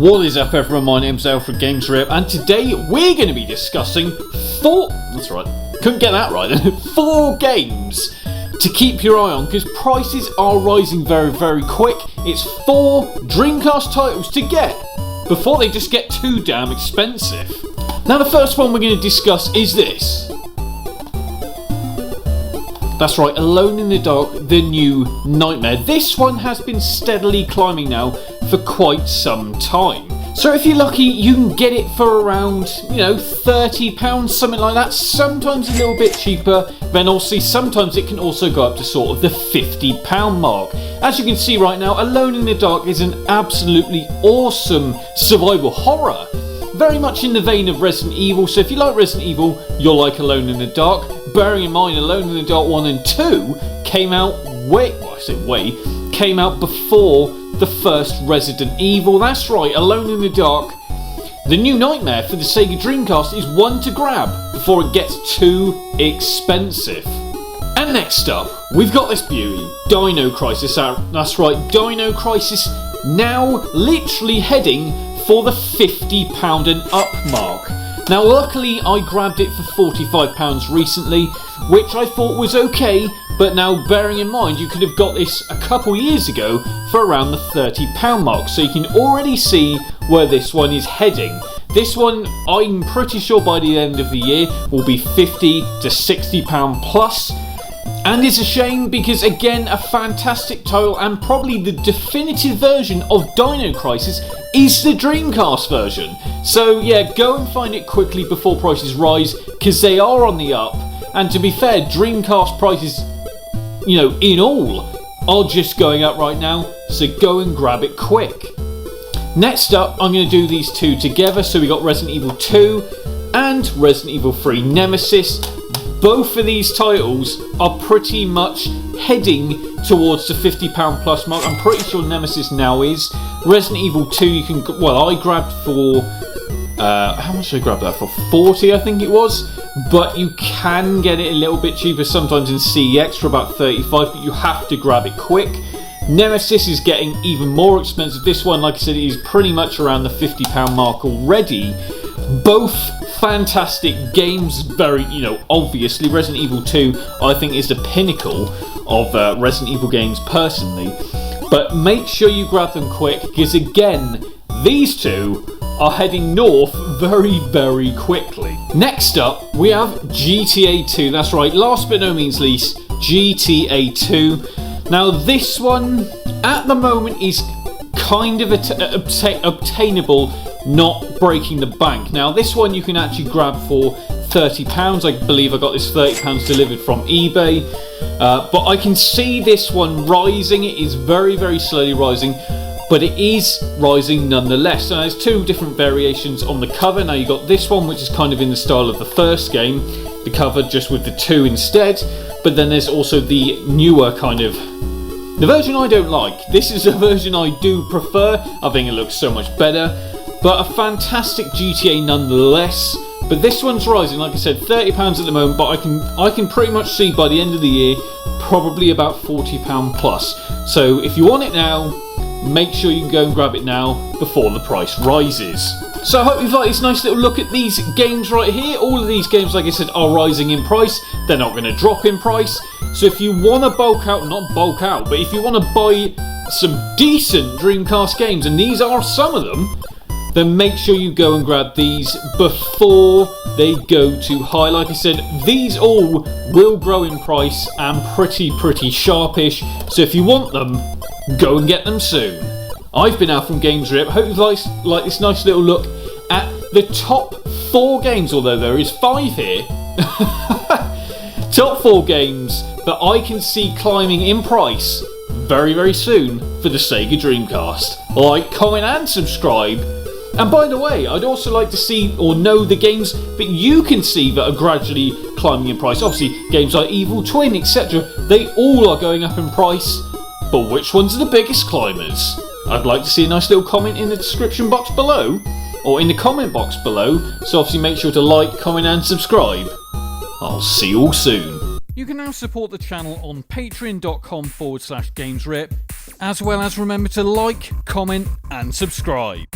What is up everyone, my name's Alfred Games Rip, and today we're going to be discussing four games to keep your eye on, because prices are rising very quick. It's 4 Dreamcast titles to get before they just get too damn expensive. Now the first one we're going to discuss is this. That's right, Alone in the Dark, the new nightmare. This one has been steadily climbing now for quite some time. So if you're lucky, you can get it for around, £30, something like that. Sometimes a little bit cheaper. Then obviously sometimes it can also go up to sort of the £50 mark. As you can see right now, Alone in the Dark is an absolutely awesome survival horror. Very much in the vein of Resident Evil, so if you like Resident Evil, you'll like Alone in the Dark. Bearing in mind, Alone in the Dark 1 and 2 came out came out before the first Resident Evil. That's right, Alone in the Dark, the new nightmare for the Sega Dreamcast, is one to grab before it gets too expensive. And next up, we've got this beauty, Dino Crisis. That's right, Dino Crisis now literally heading for the £50 and up mark. Now luckily I grabbed it for £45 recently, which I thought was okay, but now bearing in mind you could have got this a couple years ago for around the £30 mark, so you can already see where this one is heading. This one, I'm pretty sure by the end of the year, will be £50 to £60 plus. And it's a shame because, again, a fantastic title, and probably the definitive version of Dino Crisis is the Dreamcast version. So yeah, go and find it quickly before prices rise, because they are on the up. And to be fair, Dreamcast prices, in all, are just going up right now, so go and grab it quick. Next up, I'm going to do these two together. So we got Resident Evil 2 and Resident Evil 3 Nemesis. Both of these titles are pretty much heading towards the £50 plus mark. I'm pretty sure Nemesis now is. Resident Evil 2 I grabbed for, how much did I grab that for? 40 I think it was. But you can get it a little bit cheaper sometimes in CEX for about 35, but you have to grab it quick. Nemesis is getting even more expensive. This one, like I said, is pretty much around the £50 mark already. Both fantastic games, very, obviously Resident Evil 2 I think is the pinnacle of Resident Evil games personally, but make sure you grab them quick, because again, these two are heading north very quickly. Next up, we have GTA 2, that's right, last but no means least, GTA 2. Now this one, at the moment, is kind of obtainable, not breaking the bank. Now this one you can actually grab for £30. I believe I got this £30 delivered from eBay, but I can see this one rising. It is very slowly rising, but it is rising nonetheless. So there's two different variations on the cover. Now you got this one, which is kind of in the style of the first game, the cover just with the 2 instead, but then there's also the newer kind of, the version I don't like. This is a version I do prefer. I think it looks so much better. But a fantastic GTA nonetheless. But this one's rising, like I said, £30 at the moment, but I can pretty much see by the end of the year, probably about £40 plus. So if you want it now, make sure you can go and grab it now before the price rises. So I hope you've liked this nice little look at these games right here. All of these games, like I said, are rising in price. They're not going to drop in price. So if you want to but if you want to buy some decent Dreamcast games, and these are some of them, then make sure you go and grab these before they go too high. Like I said, these all will grow in price and pretty sharpish. So if you want them, go and get them soon. I've been out from Games Rip. Hope you've liked this nice little look at the top 4 games, although there is 5 here. Top 4 games that I can see climbing in price very soon for the Sega Dreamcast. Like, comment and subscribe. And by the way, I'd also like to see or know the games that you can see that are gradually climbing in price. Obviously, games like Evil Twin, etc., they all are going up in price, but which ones are the biggest climbers? I'd like to see a nice little comment in the description box below, or in the comment box below, so obviously make sure to like, comment and subscribe. I'll see you all soon. You can now support the channel on patreon.com/GamesRip, as well as remember to like, comment and subscribe.